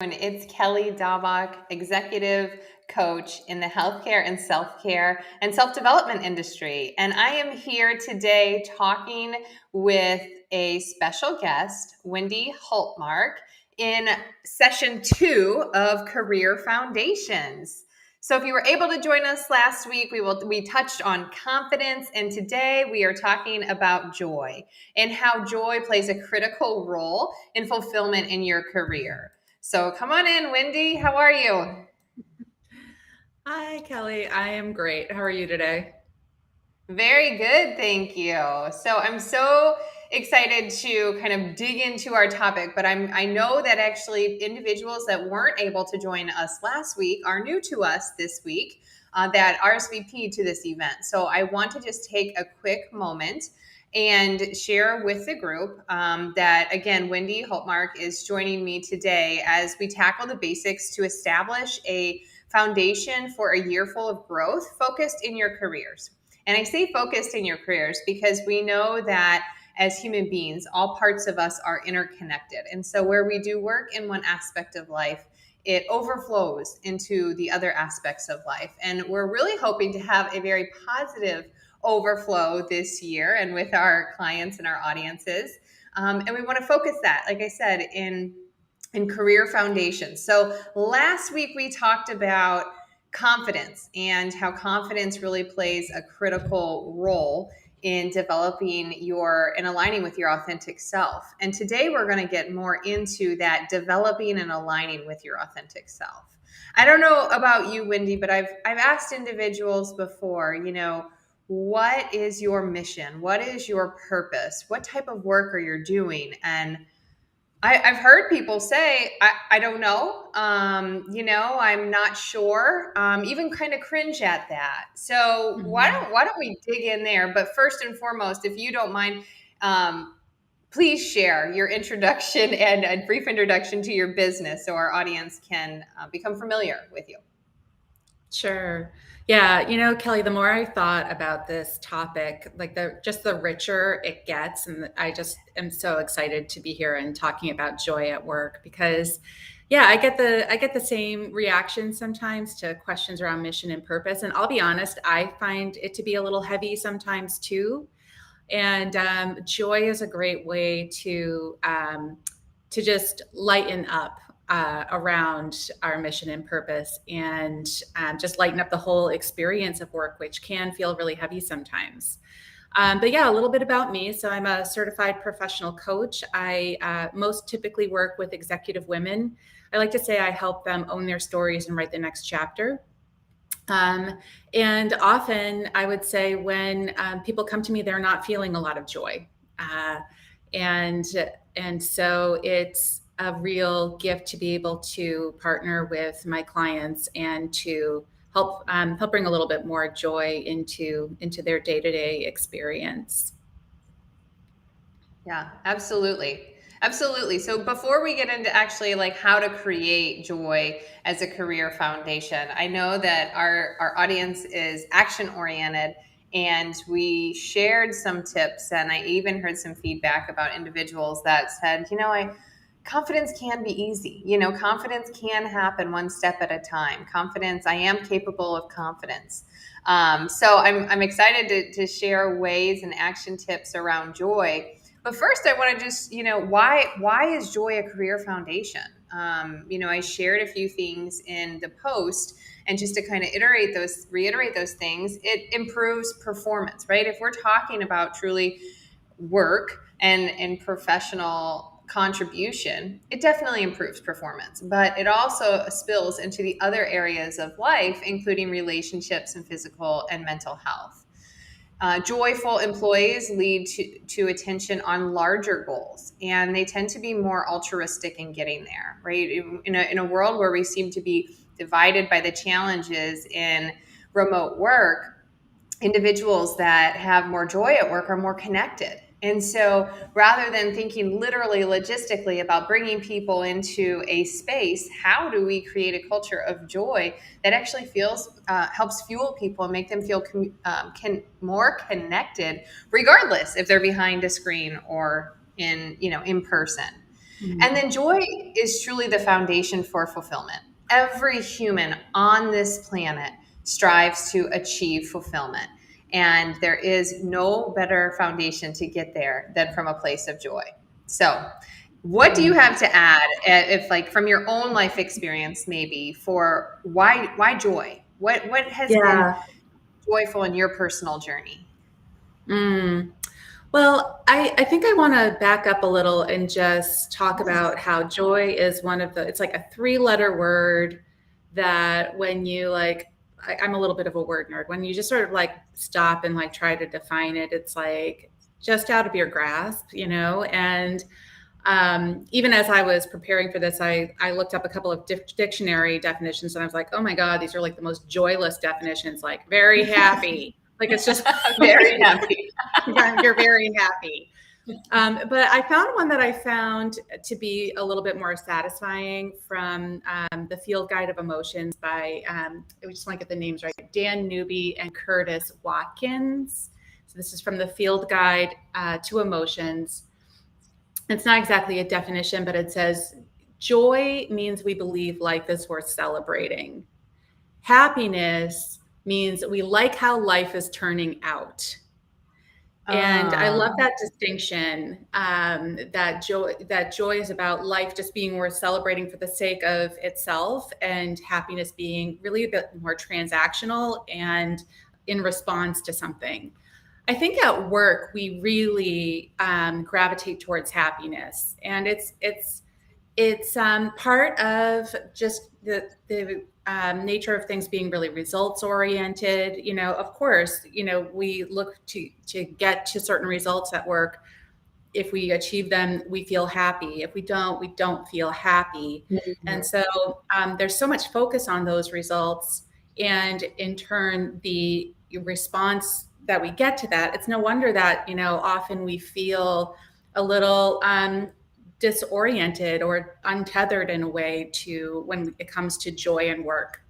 And it's Kelly Dabach, executive coach in the healthcare and self-care and self-development industry. And I am here today talking with a special guest, Wendy Hultmark, in session 2 of Career Foundations. So if you were able to join us last week, we touched on confidence, and today we are talking about joy and how joy plays a critical role in fulfillment in your career. So come on in, Wendy. How are you? Hi, Kelly. I am great. How are you today? Very good, thank you. So I'm so excited to kind of dig into our topic, but I know that actually individuals that weren't able to join us last week are new to us this week that RSVP to this event. So I want to just take a quick moment and share with the group that, again, Wendy Hultmark is joining me today as we tackle the basics to establish a foundation for a year full of growth focused in your careers. And I say focused in your careers because we know that as human beings, all parts of us are interconnected. And so where we do work in one aspect of life, it overflows into the other aspects of life. And we're really hoping to have a very positive overflow this year and with our clients and our audiences. And we want to focus that, like I said, in career foundations. So last week we talked about confidence and how confidence really plays a critical role in developing your and aligning with your authentic self. And today we're going to get more into that developing and aligning with your authentic self. I don't know about you, Wendy, but I've asked individuals before, what is your mission? What is your purpose? What type of work are you doing? And I've heard people say, I don't know, I'm not sure, even kind of cringe at that. So Mhm. why don't we dig in there? But first and foremost, if you don't mind, um, please share your introduction and a brief introduction to your business so our audience can become familiar with you. Sure. Yeah, Kelly, the more I thought about this topic, like the richer it gets, and I just am so excited to be here and talking about joy at work because yeah, I get the same reaction sometimes to questions around mission and purpose, and I'll be honest, I find it to be a little heavy sometimes too. And joy is a great way to just lighten up around our mission and purpose, and just lighten up the whole experience of work, which can feel really heavy sometimes. But yeah, a little bit about me. So I'm a certified professional coach. I most typically work with executive women. I like to say I help them own their stories and write the next chapter. Um, and often I would say when people come to me, they're not feeling a lot of joy. Uh, and and so it's a real gift to be able to partner with my clients and to help bring a little bit more joy into their day-to-day experience. Yeah, absolutely. Absolutely. So before we get into actually like how to create joy as a career foundation, I know that our audience is action oriented and we shared some tips and I even heard some feedback about individuals that said, I confidence can be easy. Confidence can happen one step at a time. Confidence, I am capable of confidence. So I'm excited to share ways and action tips around joy, but first, I want to just, why is joy a career foundation? I shared a few things in the post, and just to kind of reiterate those things, it improves performance, right? If we're talking about truly work and professional contribution, it definitely improves performance, but it also spills into the other areas of life, including relationships and physical and mental health. Joyful employees lead to attention on larger goals, and they tend to be more altruistic in getting there, right? In a world where we seem to be divided by the challenges in remote work, individuals that have more joy at work are more connected. And so rather than thinking literally logistically about bringing people into a space, how do we create a culture of joy that actually helps fuel people and make them feel more connected, regardless if they're behind a screen or in person. And Mhm. then joy is truly the foundation for fulfillment. Every human on this planet strives to achieve fulfillment. And there is no better foundation to get there than from a place of joy. So, what do you Mhm. have to add, if like from your own life experience, maybe for why joy? What has been Yeah. joyful in your personal journey? Mm. Well, I think I want to back up a little and just talk Yes. about how joy is one of the, it's like a three-letter word that when you like, I'm a little bit of a word nerd. When you just sort of like stop and like try to define it, it's like just out of your grasp, And even as I was preparing for this, I looked up a couple of dictionary definitions and I was like, oh my God, these are like the most joyless definitions, like very happy. Like it's just Very happy. you're very happy. But I found one that I found to be a little bit more satisfying from the Field Guide of Emotions by, I just want to get the names right, Dan Newby and Curtis Watkins. So this is from the Field Guide to Emotions. It's not exactly a definition, but it says joy means we believe life is worth celebrating. Happiness means we like how life is turning out. And I love Ah, that distinction, that joy is about life just being worth celebrating for the sake of itself, and happiness being really a bit more transactional and in response to something. I think at work we really gravitate towards happiness, and it's part of just the nature of things being really results oriented. Of course, we look to get to certain results at work. If we achieve them, we feel happy. If we don't feel happy. And mhm. so there's so much focus on those results, and in turn, the response that we get to that. It's no wonder that often we feel a little disoriented or untethered in a way to when it comes to joy and work.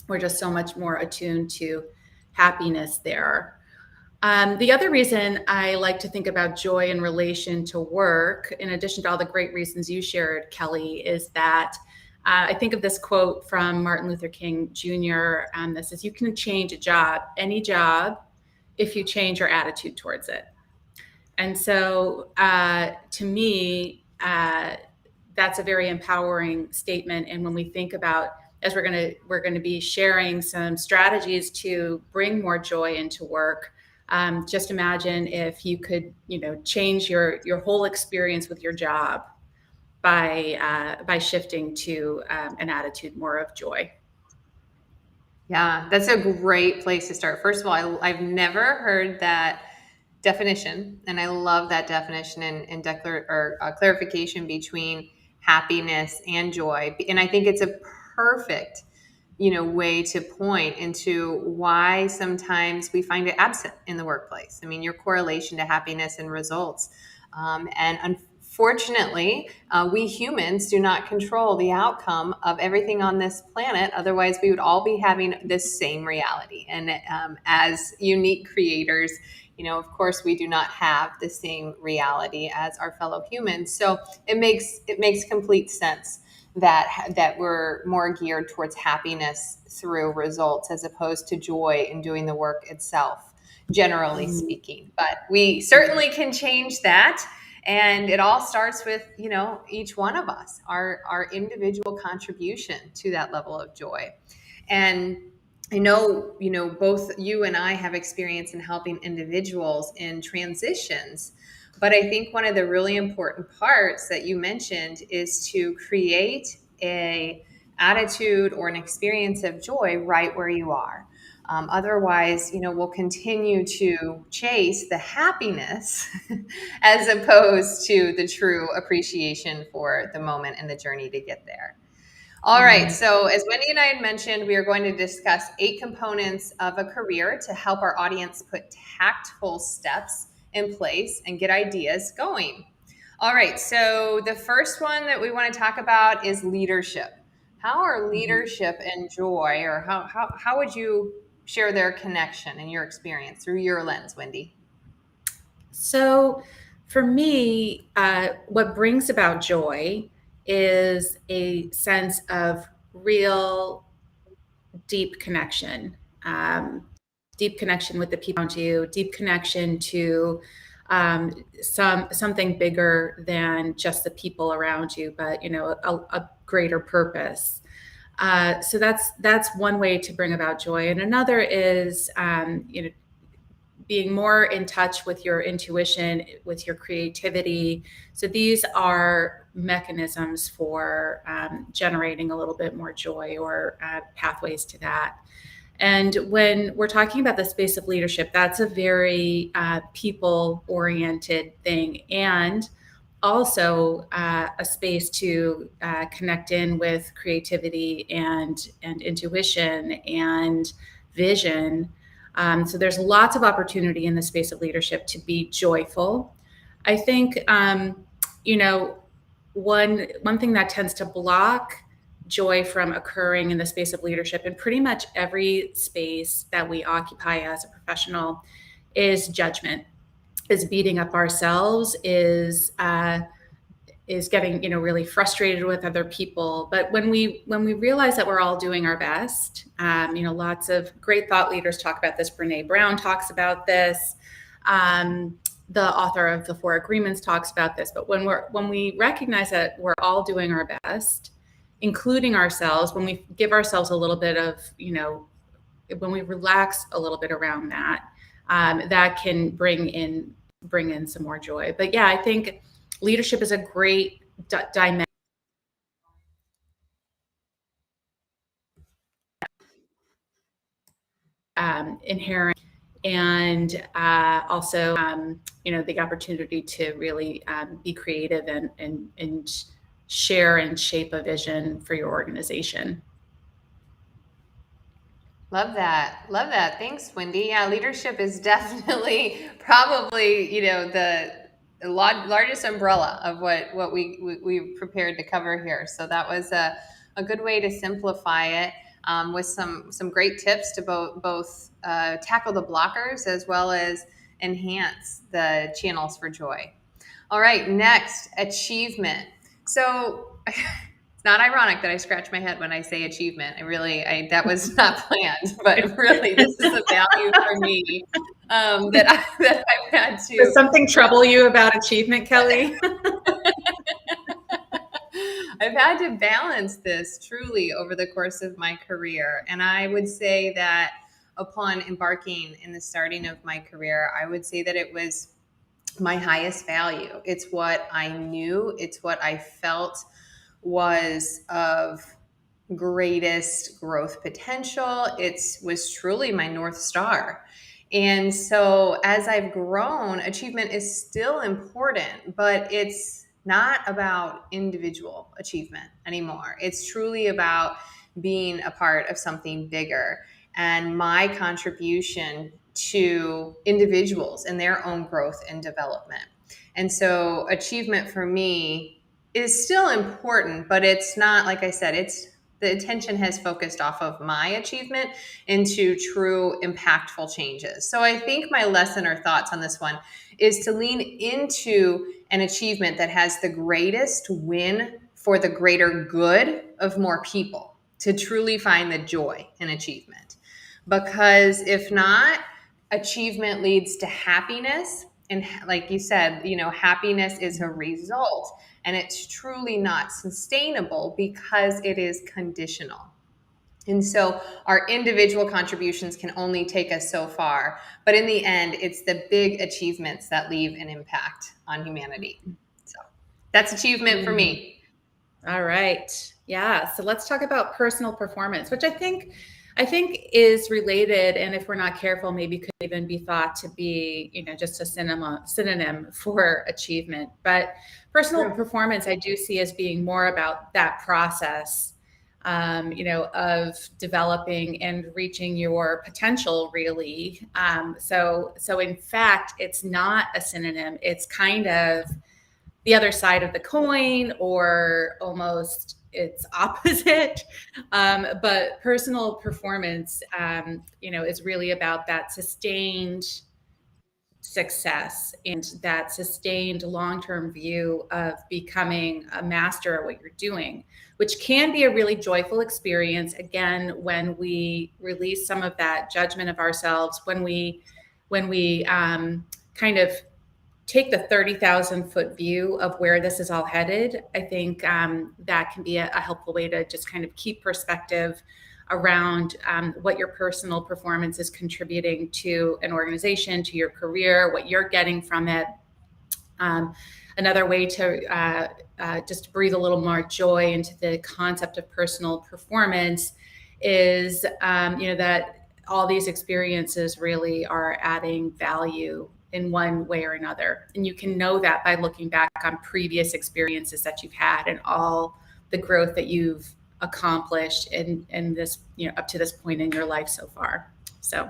We're just so much more attuned to happiness there. The other reason I like to think about joy in relation to work, in addition to all the great reasons you shared, Kelly, is that I think of this quote from Martin Luther King Jr. That says, "You can change a job, any job, if you change your attitude towards it." And so, to me, that's a very empowering statement. And when we think about, as we're gonna be sharing some strategies to bring more joy into work. Just imagine if you could, change your whole experience with your job by shifting to an attitude more of joy. Yeah, that's a great place to start. First of all, I've never heard that definition, and I love that definition and clarification between happiness and joy. And I think it's a perfect, way to point into why sometimes we find it absent in the workplace. I mean, your correlation to happiness and results. And unfortunately, we humans do not control the outcome of everything on this planet. Otherwise, we would all be having this same reality. And as unique creators, of course, we do not have the same reality as our fellow humans. So it makes complete sense that we're more geared towards happiness through results as opposed to joy in doing the work itself, generally Mhm. speaking. But we certainly can change that. And it all starts with, each one of us, our individual contribution to that level of joy. And I know, both you and I have experience in helping individuals in transitions. But I think one of the really important parts that you mentioned is to create a attitude or an experience of joy right where you are. Otherwise, we'll continue to chase the happiness as opposed to the true appreciation for the moment and the journey to get there. All right. Mhm. So, as Wendy and I had mentioned, we are going to discuss 8 components of a career to help our audience put tactful steps in place and get ideas going. All right. So, the first one that we want to talk about is leadership. How are Mhm. leadership and joy, or how would you share their connection in your experience through your lens, Wendy? So, For me, what brings about joy is a sense of real deep connection, um, deep connection with the people around you, deep connection to something bigger than just the people around you, but a greater purpose. So that's one way to bring about joy, and another is being more in touch with your intuition, with your creativity. So these are mechanisms for generating a little bit more joy, or pathways to that. And when we're talking about the space of leadership, that's a very people oriented thing. And also a space to connect in with creativity and intuition and vision. So there's lots of opportunity in the space of leadership to be joyful. I think you know one thing that tends to block joy from occurring in the space of leadership, in pretty much every space that we occupy as a professional, is judgment, is beating up ourselves, is getting really frustrated with other people. But when we realize that we're all doing our best, lots of great thought leaders talk about this. Brene Brown talks about this. The author of the Four Agreements talks about this. But when we recognize that we're all doing our best, including ourselves, when we give ourselves a little bit of, when we relax a little bit around that, that can bring in some more joy. But yeah, I think leadership is a great dimension. Inherent, and also the opportunity to really be creative and share and shape a vision for your organization. Love that. Love that. Thanks, Wendy. Yeah, leadership is definitely probably, the largest umbrella of what we prepared to cover here. So that was a good way to simplify it, with some great tips to both tackle the blockers as well as enhance the channels for joy. All right, next, achievement. So it's not ironic that I scratch my head when I say achievement. That was not planned, but really, this is a value for me, that I've had Does to. something trouble you about achievement, Kelly? I've had to balance this truly over the course of my career, and I would say that upon embarking in the starting of my career, I would say that it was my highest value. It's what I knew. It's what I felt was of greatest growth potential. It was truly my North Star. And so as I've grown, achievement is still important, but it's not about individual achievement anymore. It's truly about being a part of something bigger and my contribution to individuals and their own growth and development. And so achievement for me is still important, but it's not, like I said, the attention has focused off of my achievement into true impactful changes. So I think my lesson or thoughts on this one is to lean into an achievement that has the greatest win for the greater good of more people, to truly find the joy in achievement. Because if not, achievement leads to happiness. And like you said, happiness is a result, and it's truly not sustainable because it is conditional. And so our individual contributions can only take us so far. But in the end, it's the big achievements that leave an impact on humanity. So that's achievement for me. All right. Yeah. So let's talk about personal performance, which I think is related, and if we're not careful, maybe could even be thought to be, just a synonym for achievement. But personal True. performance, I do see as being more about that process, of developing and reaching your potential, really. So in fact, it's not a synonym. It's kind of the other side of the coin, or almost its opposite. But personal performance, is really about that sustained success and that sustained long-term view of becoming a master at what you're doing, which can be a really joyful experience, again, when we release some of that judgment of ourselves, when we kind of take the 30,000-foot view of where this is all headed. I think that can be a helpful way to just kind of keep perspective around what your personal performance is contributing to an organization, to your career, what you're getting from it. Another way to just breathe a little more joy into the concept of personal performance is, that all these experiences really are adding value in one way or another. And you can know that by looking back on previous experiences that you've had and all the growth that you've accomplished in this, up to this point in your life so far. So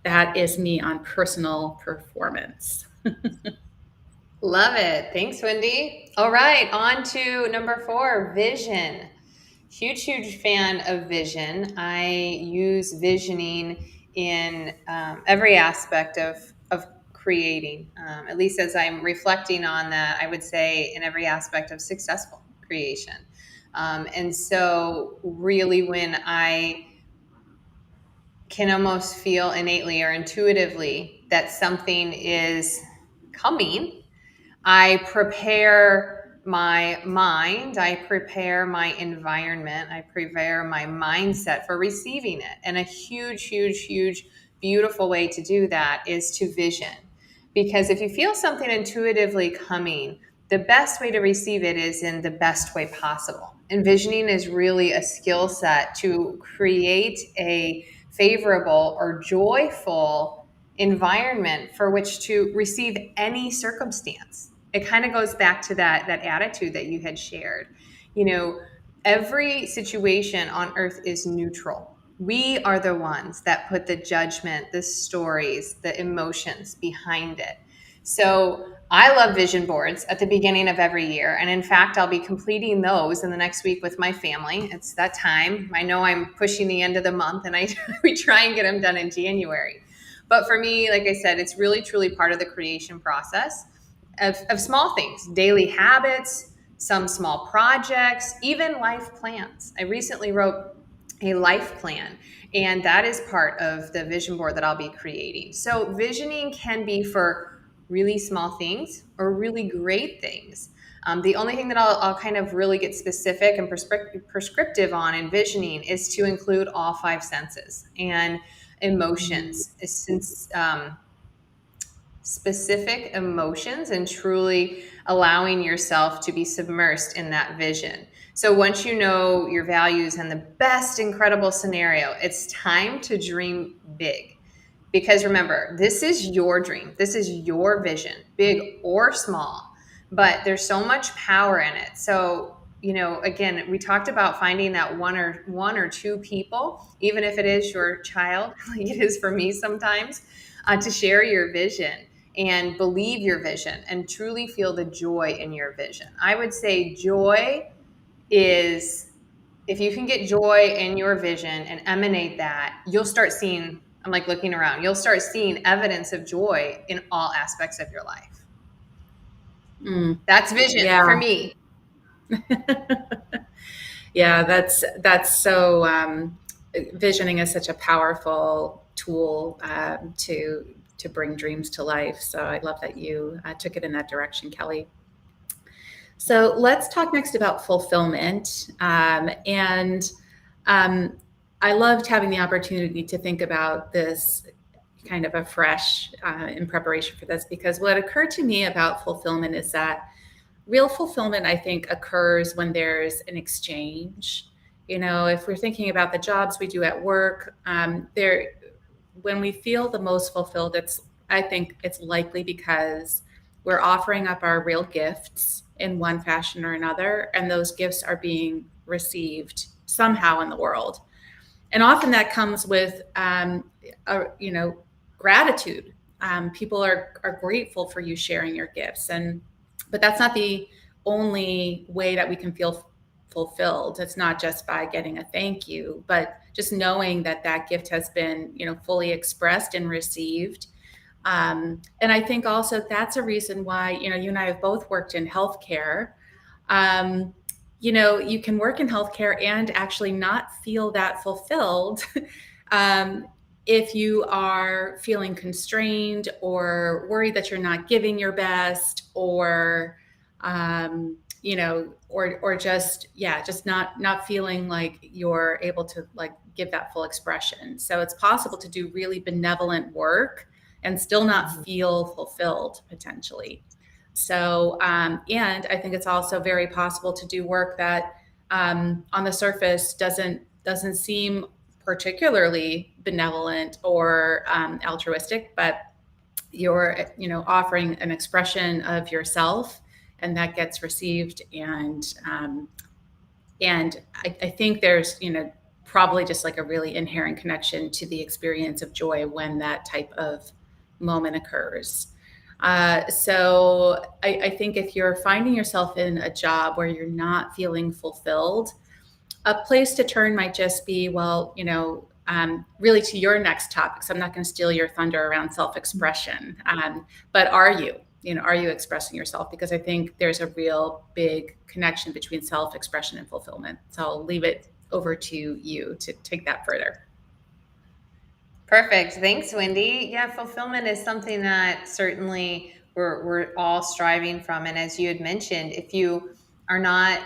that is me on personal performance. Love it. Thanks, Wendy. All right, on to number 4, vision. Huge fan of vision. I use visioning in every aspect of creating, at least as I'm reflecting on that, I would say in every aspect of successful creation. And so really when I can almost feel innately or intuitively that something is coming, I prepare my mind, I prepare my environment, I prepare my mindset for receiving it. And a huge, beautiful way to do that is to vision. Because if you feel something intuitively coming, the best way to receive it is in the best way possible. Envisioning is really a skill set to create a favorable or joyful environment for which to receive any circumstance. It kind of goes back to that attitude that you had shared. Every situation on earth is neutral. We are the ones that put the judgment, the stories, the emotions behind it. So I love vision boards at the beginning of every year. And in fact, I'll be completing those in the next week with my family. It's that time. I know I'm pushing the end of the month and we try and get them done in January. But for me, like I said, it's really, truly part of the creation process of small things, daily habits, some small projects, even life plans. I recently wrote a life plan, and that is part of the vision board that I'll be creating. So visioning can be for really small things or really great things. The only thing that I'll kind of really get specific and prescriptive on in visioning is to include all 5 senses and emotions, since specific emotions and truly allowing yourself to be submersed in that vision. So once you know your values and the best incredible scenario, it's time to dream big. Because remember, this is your dream. This is your vision, big or small. But there's so much power in it. So, again, we talked about finding that one or two people, even if it is your child, like it is for me sometimes, to share your vision and believe your vision and truly feel the joy in your vision. I would say joy is, if you can get joy in your vision and emanate that, you'll start seeing, I'm like looking around, you'll start seeing evidence of joy in all aspects of your life. That's vision Yeah. for me. Yeah, that's so. Visioning is such a powerful tool to bring dreams to life. So I love that you took it in that direction, Kelly. So let's talk next about fulfillment. And I loved having the opportunity to think about this kind of afresh in preparation for this, because what occurred to me about fulfillment is that real fulfillment, I think, occurs when there's an exchange. If we're thinking about the jobs we do at work, when we feel the most fulfilled, I think it's likely because we're offering up our real gifts in one fashion or another, and those gifts are being received somehow in the world. And often that comes with, gratitude. People are grateful for you sharing your gifts, but that's not the only way that we can feel fulfilled. It's not just by getting a thank you, but just knowing that that gift has been, fully expressed and received. And I think also that's a reason why, you and I have both worked in healthcare. Um, you can work in healthcare and actually not feel that fulfilled um, if you are feeling constrained or worried that you're not giving your best, or or just, yeah, just not feeling like you're able to like give that full expression. So it's possible to do really benevolent work and still not Mhm. feel fulfilled potentially. So, and I think it's also very possible to do work that on the surface doesn't seem particularly benevolent or altruistic, but you're offering an expression of yourself, and that gets received. And I think there's probably just like a really inherent connection to the experience of joy when that type of moment occurs. So I think if you're finding yourself in a job where you're not feeling fulfilled, a place to turn might just be, well, really to your next topic. So I'm not going to steal your thunder around self-expression, but are you expressing yourself? Because I think there's a real big connection between self-expression and fulfillment. So I'll leave it over to you to take that further. Perfect. Thanks, Wendy. Yeah, fulfillment is something that certainly we're all striving from. And as you had mentioned, if you are not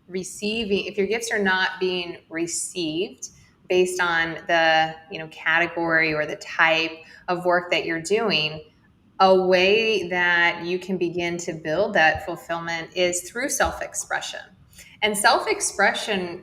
receiving, if your gifts are not being received based on the category or the type of work that you're doing, a way that you can begin to build that fulfillment is through self-expression. And self-expression,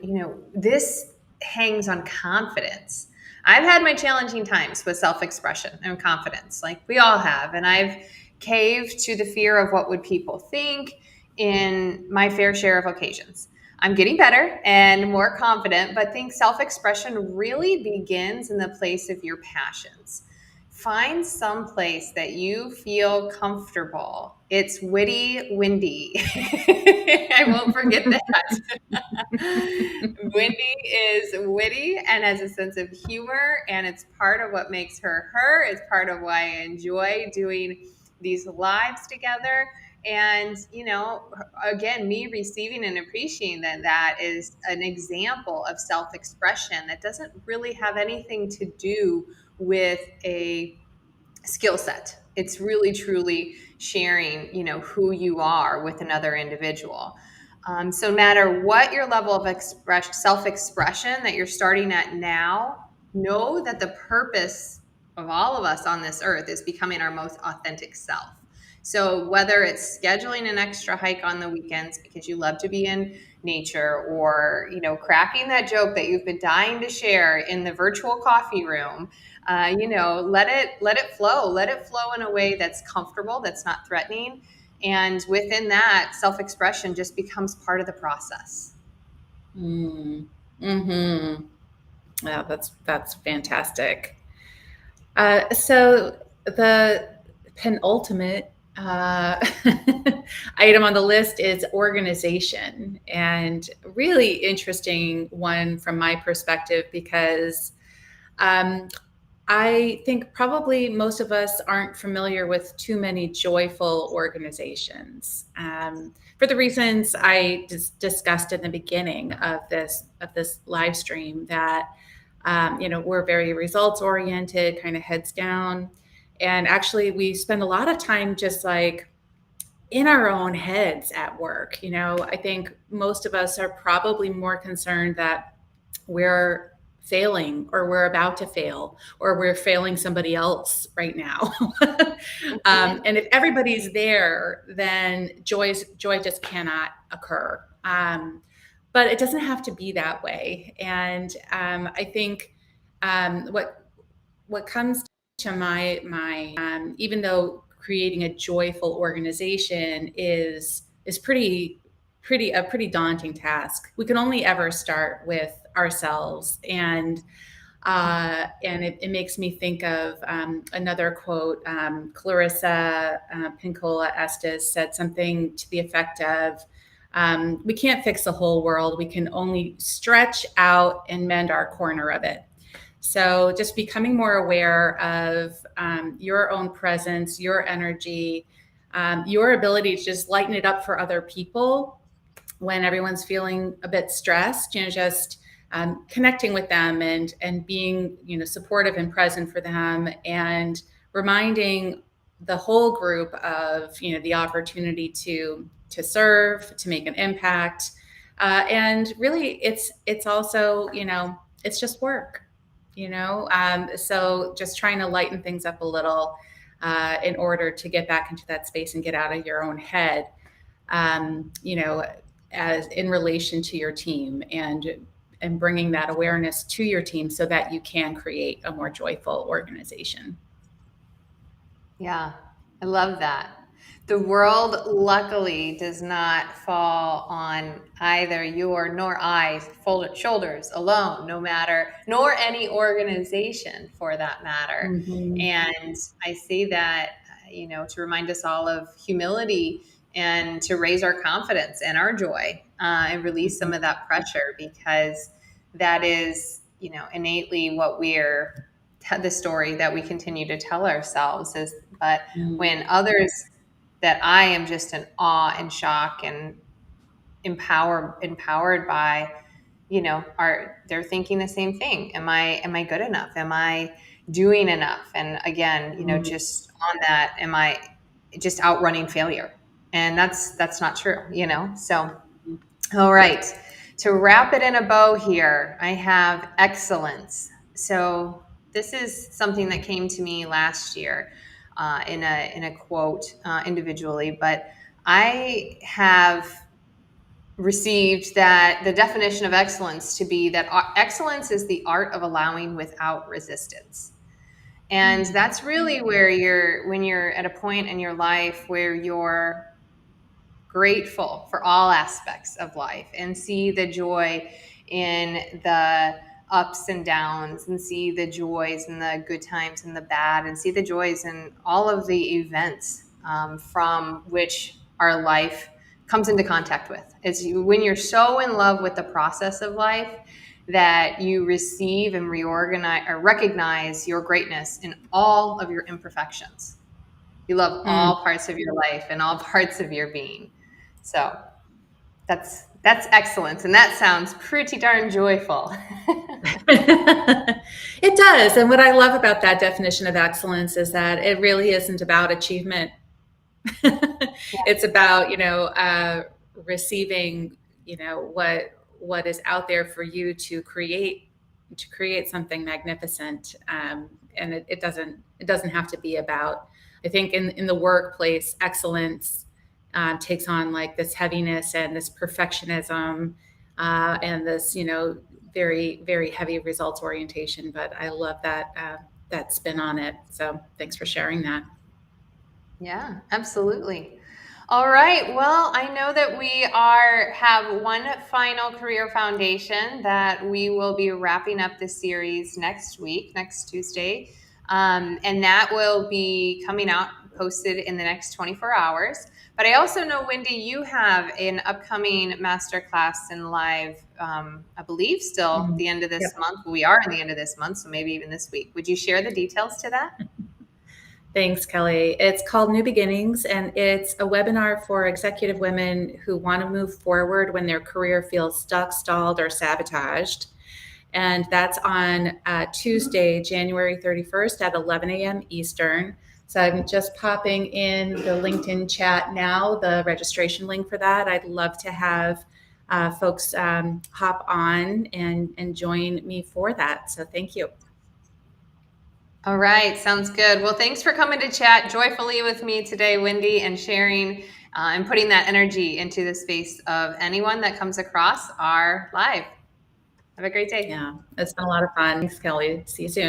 this hangs on confidence. I've had my challenging times with self-expression and confidence, like we all have, and I've caved to the fear of what would people think in my fair share of occasions. I'm getting better and more confident, but think self-expression really begins in the place of your passions. Find some place that you feel comfortable. It's witty, windy. I won't forget that. Wendy is witty and has a sense of humor, and it's part of what makes her her. It's part of why I enjoy doing these lives together. And, again, me receiving and appreciating that is an example of self expression that doesn't really have anything to do with a skill set. It's really truly sharing, who you are with another individual. So no matter what your level of self-expression that you're starting at now, know that the purpose of all of us on this earth is becoming our most authentic self. So whether it's scheduling an extra hike on the weekends because you love to be in nature, or cracking that joke that you've been dying to share in the virtual coffee room, let it flow in a way that's comfortable, that's not threatening. And within that, self-expression just becomes part of the process. Mm. Hmm. Yeah, that's fantastic. So the penultimate item on the list is organization, and really interesting one from my perspective because um, I think probably most of us aren't familiar with too many joyful organizations, for the reasons I discussed in the beginning of this live stream. That we're very results oriented, kind of heads down, and actually we spend a lot of time just like in our own heads at work. I think most of us are probably more concerned that we're failing, or we're about to fail, or we're failing somebody else right now. And if everybody's there, then joy just cannot occur. But it doesn't have to be that way. And I think what comes to my even though creating a joyful organization is pretty daunting task. We can only ever start with ourselves, and it makes me think of another quote. Clarissa Pinkola Estes said something to the effect of, "We can't fix the whole world. We can only stretch out and mend our corner of it." So just becoming more aware of your own presence, your energy, your ability to just lighten it up for other people when everyone's feeling a bit stressed, just connecting with them and being, supportive and present for them, and reminding the whole group of, the opportunity to serve, to make an impact. And really it's also, it's just work, so just trying to lighten things up a little, in order to get back into that space and get out of your own head, um, you know, as in relation to your team, and bringing that awareness to your team so that you can create a more joyful organization. Yeah, I love that. The world, luckily, does not fall on either your nor I shoulders alone, no matter, nor any organization for that matter. Mm-hmm. And I say that, to remind us all of humility and to raise our confidence and our joy, and release some of that pressure, because that is, innately what the story that we continue to tell ourselves is. But Mm-hmm. when others that I am just in awe and shock and empowered by, they're thinking the same thing. Am I good enough? Am I doing enough? And again, just on that, am I just outrunning failure? And that's not true, So, all right. To wrap it in a bow here, I have excellence. So this is something that came to me last year, in a quote, individually, but I have received that the definition of excellence to be that excellence is the art of allowing without resistance. And that's really where when you're at a point in your life where you're grateful for all aspects of life and see the joy in the ups and downs, and see the joys and the good times and the bad, and see the joys in all of the events, from which our life comes into contact with. When you're so in love with the process of life that you receive and reorganize or recognize your greatness in all of your imperfections. You love Mm. all parts of your life and all parts of your being. So that's excellence, and that sounds pretty darn joyful. It does. And what I love about that definition of excellence is that it really isn't about achievement. It's about, receiving, what is out there for you to create something magnificent. And it doesn't have to be about, I think in the workplace, excellence takes on like this heaviness and this perfectionism, and this, very, very heavy results orientation. But I love that spin on it. So thanks for sharing that. Yeah, absolutely. All right. Well, I know that we have one final career foundation that we will be wrapping up the series next week, next Tuesday. And that will be coming out, posted in the next 24 hours. But I also know, Wendy, you have an upcoming masterclass in live, I believe still Mhm. the end of this Yep. month. We are in the end of this month, so maybe even this week. Would you share the details to that? Thanks, Kelly. It's called New Beginnings, and it's a webinar for executive women who want to move forward when their career feels stuck, stalled, or sabotaged. And that's on Tuesday, January 31st at 11 a.m. Eastern. So I'm just popping in the LinkedIn chat now, the registration link for that. I'd love to have folks hop on and join me for that. So thank you. All right, sounds good. Well, thanks for coming to chat joyfully with me today, Wendy, and sharing, and putting that energy into the space of anyone that comes across our live. Have a great day. Yeah, it's been a lot of fun. Thanks, Kelly. See you soon.